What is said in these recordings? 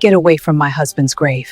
Get away from my husband's grave.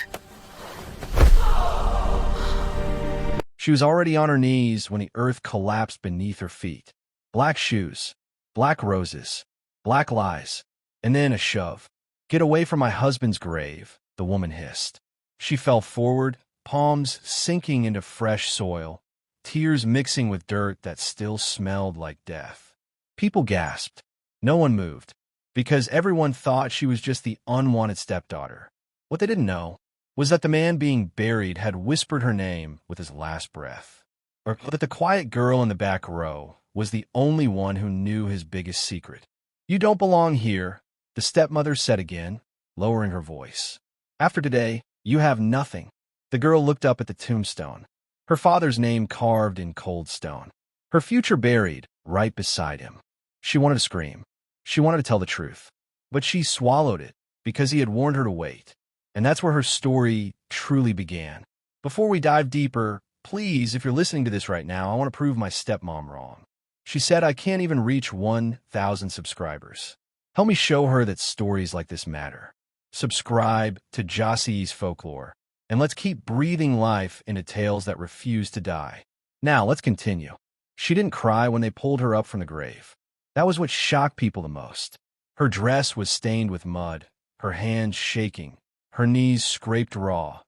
She was already on her knees when the earth collapsed beneath her feet. Black shoes, black roses, black lies, and then a shove. Get away from my husband's grave, the woman hissed. She fell forward, palms sinking into fresh soil, tears mixing with dirt that still smelled like death. People gasped. No one moved, because everyone thought she was just the unwanted stepdaughter. What they didn't know was that the man being buried had whispered her name with his last breath, or that the quiet girl in the back row was the only one who knew his biggest secret. You don't belong here, the stepmother said again, lowering her voice. After today, you have nothing. The girl looked up at the tombstone, her father's name carved in cold stone, her future buried right beside him. She wanted to scream. She wanted to tell the truth, but she swallowed it because he had warned her to wait. And that's where her story truly began. Before we dive deeper, please, if you're listening to this right now, I want to prove my stepmom wrong. She said I can't even reach 1,000 subscribers. Help me show her that stories like this matter. Subscribe to Jossy's Folklore, and let's keep breathing life into tales that refuse to die. Now, let's continue. She didn't cry when they pulled her up from the grave. That was what shocked people the most. Her dress was stained with mud, her hands shaking, her knees scraped raw.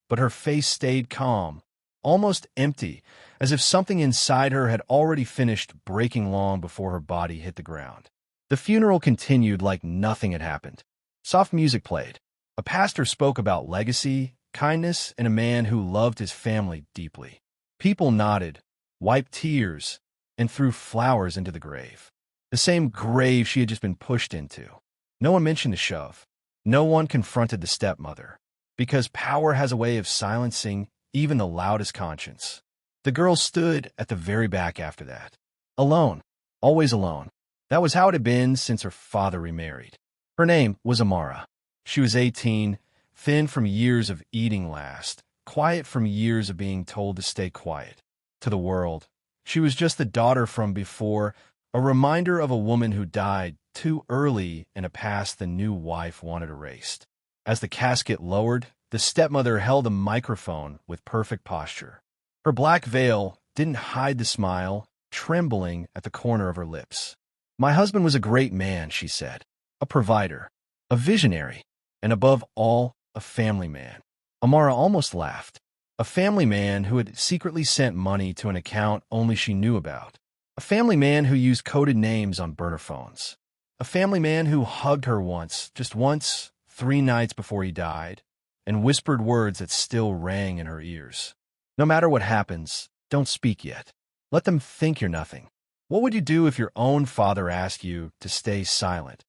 But her face stayed calm, almost empty, as if something inside her had already finished breaking long before her body hit the ground. The funeral continued like nothing had happened. Soft music played. A pastor spoke about legacy, kindness, and a man who loved his family deeply. People nodded, wiped tears, and threw flowers into the grave. The same grave she had just been pushed into. No one mentioned the shove. No one confronted the stepmother, because power has a way of silencing even the loudest conscience. The girl stood at the very back after that. Alone. Always alone. That was how it had been since her father remarried. Her name was Amara. She was 18, thin from years of eating last, quiet from years of being told to stay quiet. To the world, she was just the daughter from before, a reminder of a woman who died too early in a past the new wife wanted erased. As the casket lowered, the stepmother held a microphone with perfect posture. Her black veil didn't hide the smile, trembling at the corner of her lips. My husband was a great man, she said, a provider, a visionary, and above all, a family man. Amara almost laughed. A family man who had secretly sent money to an account only she knew about. A family man who used coded names on burner phones. A family man who hugged her once, just once, 3 nights before he died, and whispered words that still rang in her ears. No matter what happens, don't speak yet. Let them think you're nothing. What would you do if your own father asked you to stay silent,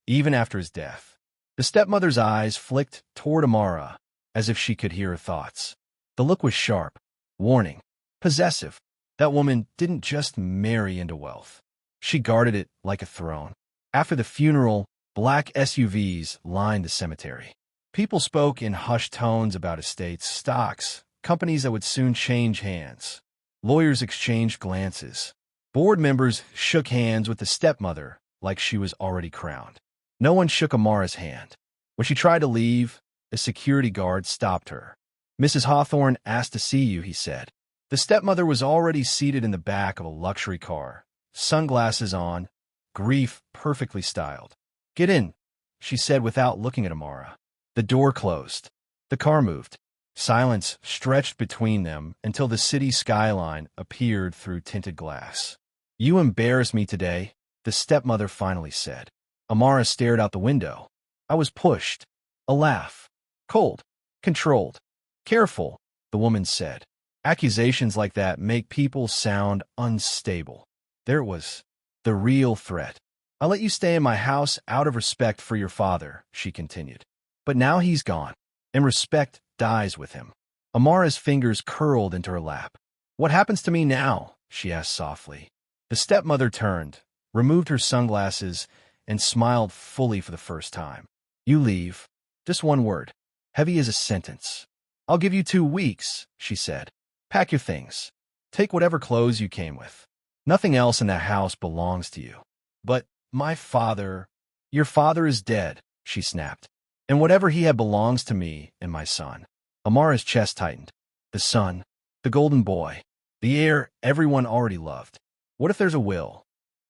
even after his death? The stepmother's eyes flicked toward Amara, as if she could hear her thoughts. The look was sharp, warning, possessive. That woman didn't just marry into wealth. She guarded it like a throne. After the funeral, black SUVs lined the cemetery. People spoke in hushed tones about estates, stocks, companies that would soon change hands. Lawyers exchanged glances. Board members shook hands with the stepmother like she was already crowned. No one shook Amara's hand. When she tried to leave, a security guard stopped her. Mrs. Hawthorne asked to see you, he said. The stepmother was already seated in the back of a luxury car, sunglasses on, grief perfectly styled. Get in, she said without looking at Amara. The door closed. The car moved. Silence stretched between them until the city skyline appeared through tinted glass. You embarrass me today, the stepmother finally said. Amara stared out the window. I was pushed. A laugh. Cold. Controlled. Careful, the woman said. Accusations like that make people sound unstable. There it was. The real threat. I let you stay in my house out of respect for your father, she continued. But now he's gone, and respect dies with him. Amara's fingers curled into her lap. What happens to me now? She asked softly. The stepmother turned, removed her sunglasses, and smiled fully for the first time. You leave. Just one word. Heavy as a sentence. I'll give you 2 weeks, she said. Pack your things. Take whatever clothes you came with. Nothing else in that house belongs to you. But my father... Your father is dead, she snapped. And whatever he had belongs to me and my son. Amara's chest tightened. The son, the golden boy, the heir everyone already loved. What if there's a will?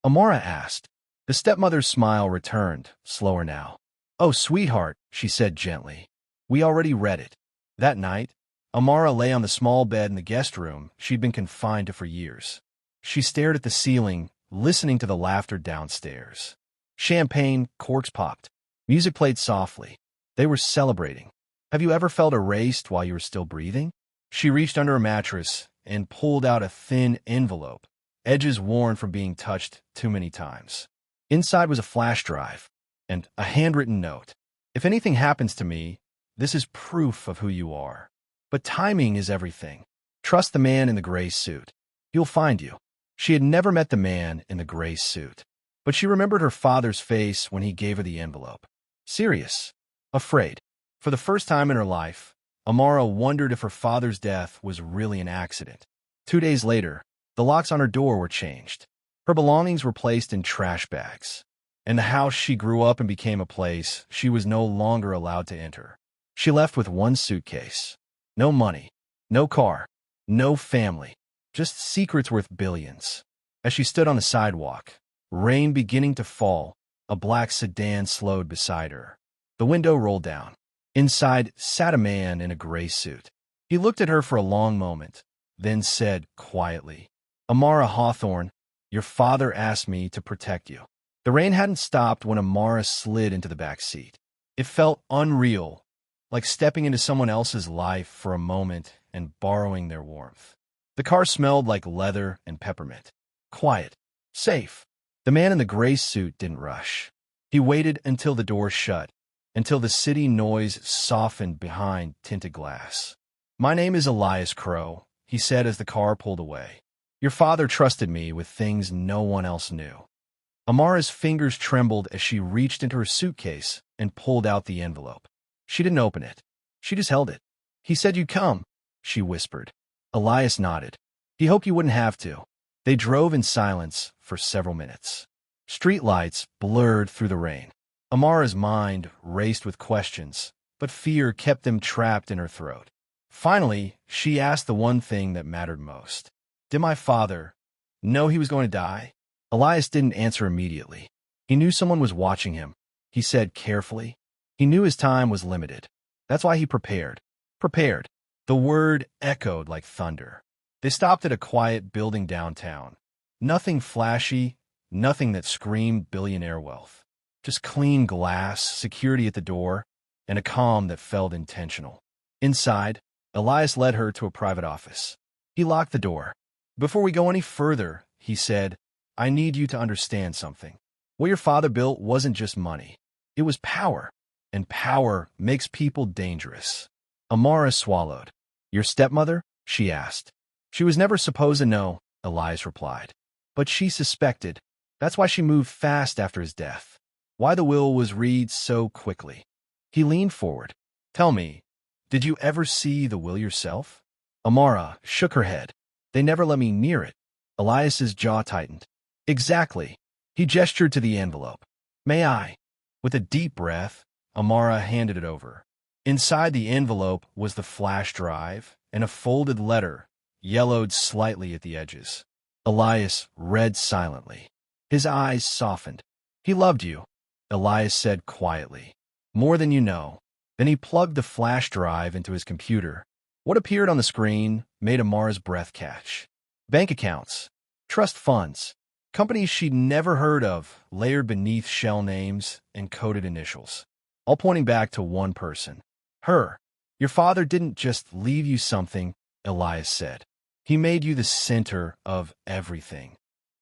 Amara asked. The stepmother's smile returned, slower now. Oh, sweetheart, she said gently. We already read it. That night, Amara lay on the small bed in the guest room she'd been confined to for years. She stared at the ceiling, listening to the laughter downstairs. Champagne corks popped. Music played softly. They were celebrating. Have you ever felt erased while you were still breathing? She reached under a mattress and pulled out a thin envelope, edges worn from being touched too many times. Inside was a flash drive and a handwritten note. If anything happens to me, this is proof of who you are. But timing is everything. Trust the man in the gray suit. He'll find you. She had never met the man in the gray suit, but she remembered her father's face when he gave her the envelope. Serious. Afraid. For the first time in her life, Amara wondered if her father's death was really an accident. 2 days later, the locks on her door were changed. Her belongings were placed in trash bags. And the house she grew up in became a place she was no longer allowed to enter. She left with one suitcase. No money, no car, no family, just secrets worth billions. As she stood on the sidewalk, rain beginning to fall, a black sedan slowed beside her. The window rolled down. Inside sat a man in a gray suit. He looked at her for a long moment, then said quietly, Amara Hawthorne, your father asked me to protect you. The rain hadn't stopped when Amara slid into the back seat. It felt unreal, like stepping into someone else's life for a moment and borrowing their warmth. The car smelled like leather and peppermint. Quiet. Safe. The man in the gray suit didn't rush. He waited until the door shut, until the city noise softened behind tinted glass. My name is Elias Crow, he said as the car pulled away. Your father trusted me with things no one else knew. Amara's fingers trembled as she reached into her suitcase and pulled out the envelope. She didn't open it. She just held it. He said you'd come, she whispered. Elias nodded. He hoped you wouldn't have to. They drove in silence for several minutes. Streetlights blurred through the rain. Amara's mind raced with questions, but fear kept them trapped in her throat. Finally, she asked the one thing that mattered most. Did my father know he was going to die? Elias didn't answer immediately. He knew someone was watching him, he said carefully. He knew his time was limited. That's why he prepared. Prepared. The word echoed like thunder. They stopped at a quiet building downtown. Nothing flashy, nothing that screamed billionaire wealth. Just clean glass, security at the door, and a calm that felt intentional. Inside, Elias led her to a private office. He locked the door. Before we go any further, he said, I need you to understand something. What your father built wasn't just money. It was power. And power makes people dangerous. Amara swallowed. Your stepmother? She asked. She was never supposed to know, Elias replied. But she suspected. That's why she moved fast after his death. Why the will was read so quickly. He leaned forward. Tell me, did you ever see the will yourself? Amara shook her head. They never let me near it. Elias's jaw tightened. Exactly. He gestured to the envelope. May I? With a deep breath, Amara handed it over. Inside the envelope was the flash drive and a folded letter, yellowed slightly at the edges. Elias read silently. His eyes softened. He loved you, Elias said quietly. More than you know. Then he plugged the flash drive into his computer. What appeared on the screen made Amara's breath catch. Bank accounts, trust funds, companies she'd never heard of layered beneath shell names and coded initials, all pointing back to one person. Her. Your father didn't just leave you something, Elias said. He made you the center of everything.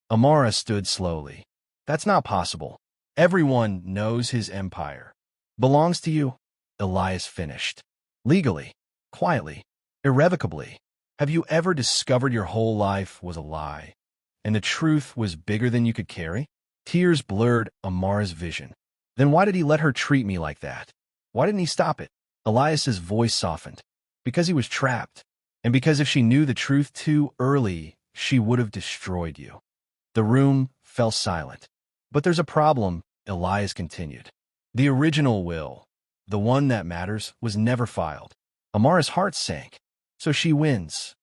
Amara stood slowly. That's not possible. Everyone knows his empire. Belongs to you, Elias finished. Legally, quietly, irrevocably. Have you ever discovered your whole life was a lie, and the truth was bigger than you could carry? Tears blurred Amara's vision. Then why did he let her treat me like that? Why didn't he stop it? Elias's voice softened. Because he was trapped, and because if she knew the truth too early, she would have destroyed you. The room fell silent. But there's a problem, Elias continued. The original will. the one that matters, was never filed. Amara's heart sank. So she wins.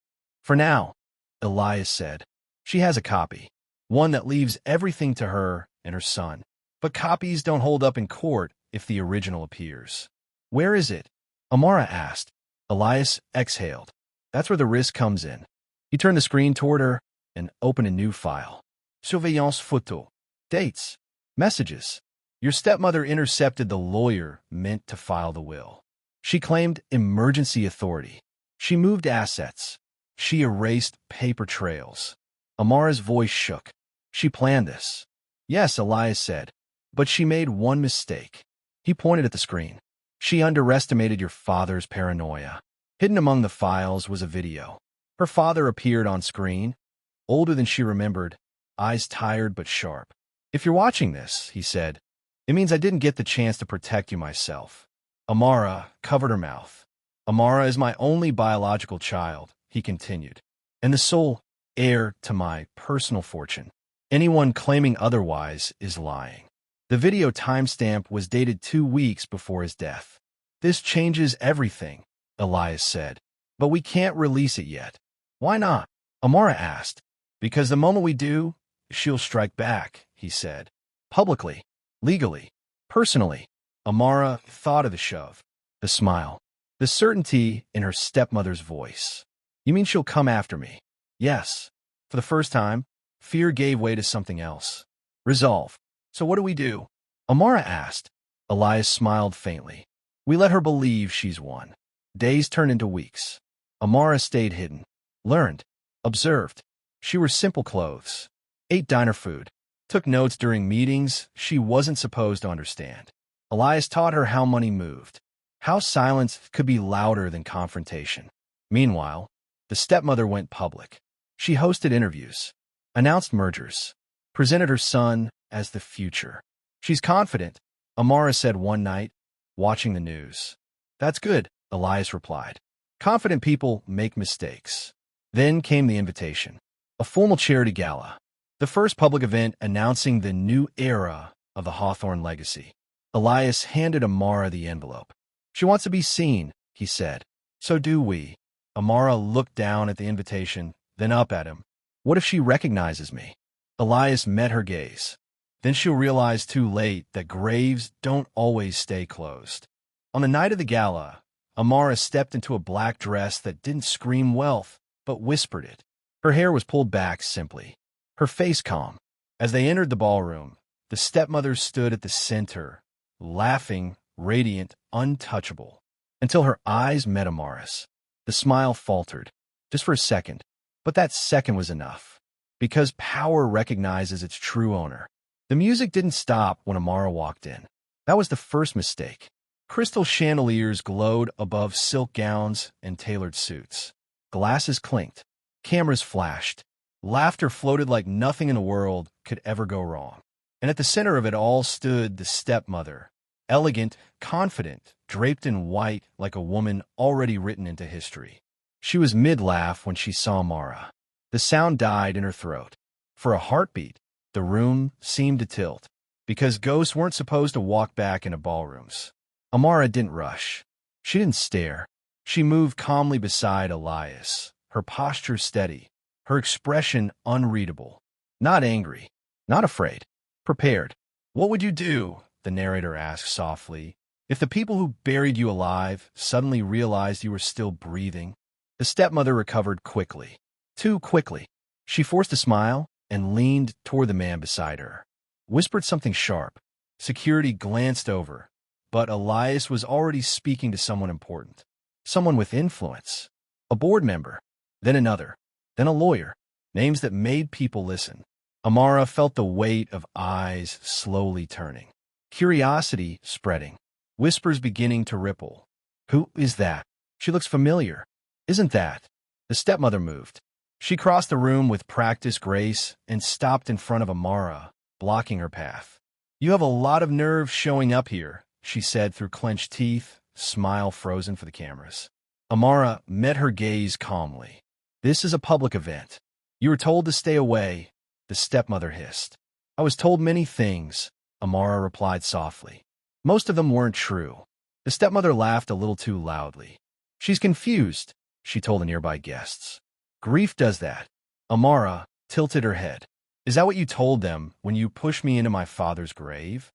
For now, Elias said. She has a copy. One that leaves everything to her and her son. But copies don't hold up in court if the original appears. Where is it? Amara asked. Elias exhaled. That's where the risk comes in. He turned the screen toward her and opened a new file. Surveillance photo. Dates. Messages. Your stepmother intercepted the lawyer meant to file the will. She claimed emergency authority. She moved assets. She erased paper trails. Amara's voice shook. She planned this. Yes, Elias said, but she made one mistake. He pointed at the screen. She underestimated your father's paranoia. Hidden among the files was a video. Her father appeared on screen, older than she remembered, eyes tired but sharp. If you're watching this, he said, it means I didn't get the chance to protect you myself. Amara covered her mouth. Amara is my only biological child, he continued, and the sole heir to my personal fortune. Anyone claiming otherwise is lying. The video timestamp was dated 2 weeks before his death. This changes everything, Elias said, but we can't release it yet. Why not? Amara asked. Because the moment we do, she'll strike back, he said. Publicly, legally, personally. Amara thought of the shove, the smile, the certainty in her stepmother's voice. You mean she'll come after me? Yes. For the first time, fear gave way to something else. Resolve. So what do we do? Amara asked. Elias smiled faintly. We let her believe she's won. Days turned into weeks. Amara stayed hidden. Learned. Observed. She wore simple clothes. Ate diner food. Took notes during meetings she wasn't supposed to understand. Elias taught her how money moved. How silence could be louder than confrontation. Meanwhile, the stepmother went public. She hosted interviews. Announced mergers. Presented her son as the future. She's confident, Amara said one night, watching the news. That's good, Elias replied. Confident people make mistakes. Then came the invitation. A formal charity gala. The first public event announcing the new era of the Hawthorne legacy. Elias handed Amara the envelope. She wants to be seen, he said. So do we. Amara looked down at the invitation, then up at him. What if she recognizes me? Elias met her gaze. Then she'll realize too late that graves don't always stay closed. On the night of the gala, Amara stepped into a black dress that didn't scream wealth, but whispered it. Her hair was pulled back simply, her face calm. As they entered the ballroom, the stepmother stood at the center, laughing, radiant, untouchable, until her eyes met Amara's. The smile faltered, just for a second, but that second was enough, because power recognizes its true owner. The music didn't stop when Amara walked in. That was the first mistake. Crystal chandeliers glowed above silk gowns and tailored suits. Glasses clinked. Cameras flashed. Laughter floated like nothing in the world could ever go wrong. And at the center of it all stood the stepmother, elegant, confident, draped in white like a woman already written into history. She was mid-laugh when she saw Amara. The sound died in her throat. For a heartbeat, the room seemed to tilt, because ghosts weren't supposed to walk back into ballrooms. Amara didn't rush. She didn't stare. She moved calmly beside Elias, her posture steady, her expression unreadable. Not angry, not afraid, prepared. What would you do, the narrator asked softly, if the people who buried you alive suddenly realized you were still breathing? The stepmother recovered quickly. Too quickly. She forced a smile and leaned toward the man beside her. Whispered something sharp. Security glanced over, but Elias was already speaking to someone important. Someone with influence. A board member. Then another. Then a lawyer. Names that made people listen. Amara felt the weight of eyes slowly turning. Curiosity spreading. Whispers beginning to ripple. Who is that? She looks familiar. Isn't that? The stepmother moved. She crossed the room with practiced grace and stopped in front of Amara, blocking her path. You have a lot of nerve showing up here, she said through clenched teeth, smile frozen for the cameras. Amara met her gaze calmly. This is a public event. You were told to stay away, the stepmother hissed. I was told many things, Amara replied softly. Most of them weren't true. The stepmother laughed a little too loudly. She's confused, she told the nearby guests. Grief does that. Amara tilted her head. Is that what you told them when you pushed me into my father's grave?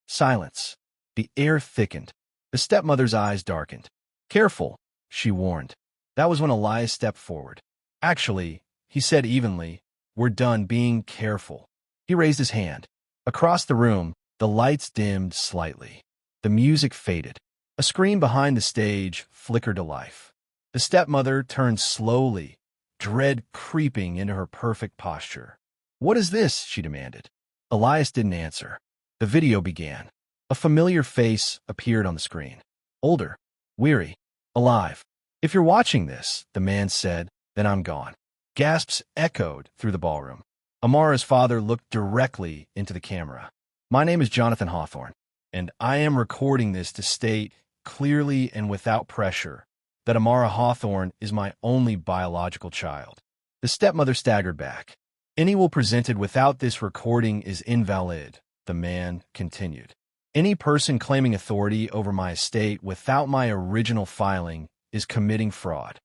Silence. The air thickened. The stepmother's eyes darkened. Careful, she warned. That was when Elias stepped forward. Actually, he said evenly, we're done being careful. He raised his hand. Across the room, the lights dimmed slightly. The music faded. A screen behind the stage flickered to life. The stepmother turned slowly, dread creeping into her perfect posture. What is this? She demanded. Elias didn't answer. The video began. A familiar face appeared on the screen. Older, weary, alive. If you're watching this, the man said, then I'm gone. Gasps echoed through the ballroom. Amara's father looked directly into the camera. My name is Jonathan Hawthorne, and I am recording this to state clearly and without pressure that Amara Hawthorne is my only biological child. The stepmother staggered back. Any will presented without this recording is invalid, the man continued. Any person claiming authority over my estate without my original filing is committing fraud.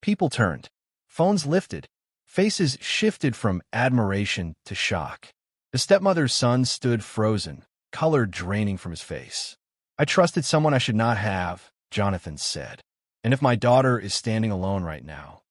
People turned. Phones lifted. Faces shifted from admiration to shock. The stepmother's son stood frozen, color draining from his face. I trusted someone I should not have, Jonathan said. And if my daughter is standing alone right now,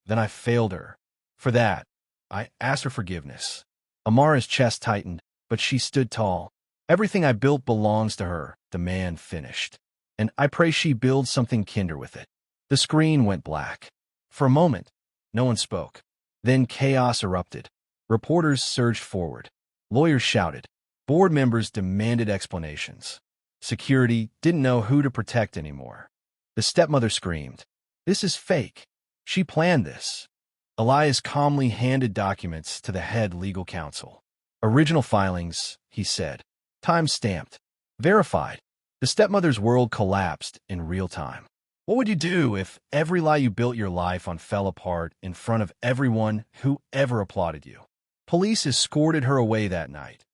then I failed her. For that, I asked her forgiveness. Amara's chest tightened, but she stood tall. Everything I built belongs to her, the man finished. And I pray she builds something kinder with it. The screen went black. For a moment, no one spoke. Then chaos erupted. Reporters surged forward. Lawyers shouted. Board members demanded explanations. Security didn't know who to protect anymore. The stepmother screamed, "This is fake. She planned this." Elias calmly handed documents to the head legal counsel. Original filings, he said. Time-stamped. Verified. The stepmother's world collapsed in real time. What would you do if every lie you built your life on fell apart in front of everyone who ever applauded you? Police escorted her away that night.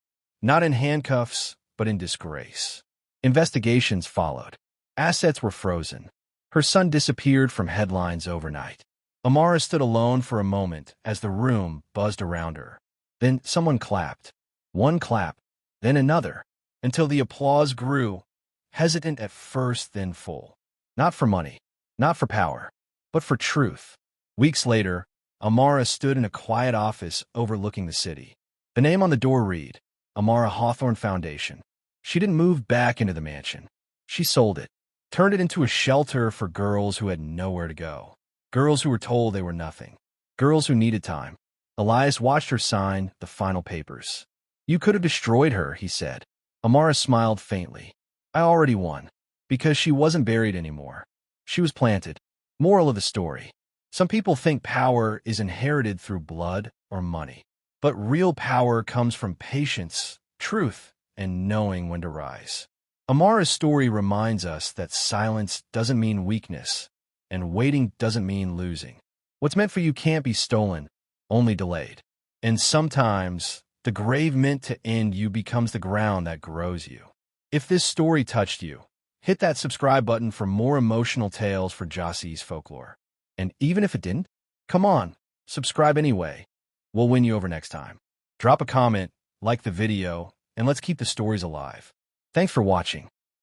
Not in handcuffs, but in disgrace. Investigations followed. Assets were frozen. Her son disappeared from headlines overnight. Amara stood alone for a moment as the room buzzed around her. Then someone clapped. One clap, then another, until the applause grew, hesitant at first, then full. Not for money, not for power, but for truth. Weeks later, Amara stood in a quiet office overlooking the city. The name on the door read, Amara Hawthorne Foundation. She didn't move back into the mansion. She sold it, turned it into a shelter for girls who had nowhere to go. Girls who were told they were nothing. Girls who needed time. Elias watched her sign the final papers. You could have destroyed her, he said. Amara smiled faintly. I already won. Because she wasn't buried anymore. She was planted. Moral of the story. Some people think power is inherited through blood or money. But real power comes from patience, truth, and knowing when to rise. Amara's story reminds us that silence doesn't mean weakness, and waiting doesn't mean losing. What's meant for you can't be stolen, only delayed. And sometimes, the grave meant to end you becomes the ground that grows you. If this story touched you, hit that subscribe button for more emotional tales for Jossy's Folklore. And even if it didn't, come on, subscribe anyway. We'll win you over next time. Drop a comment, like the video, and let's keep the stories alive. Thanks for watching.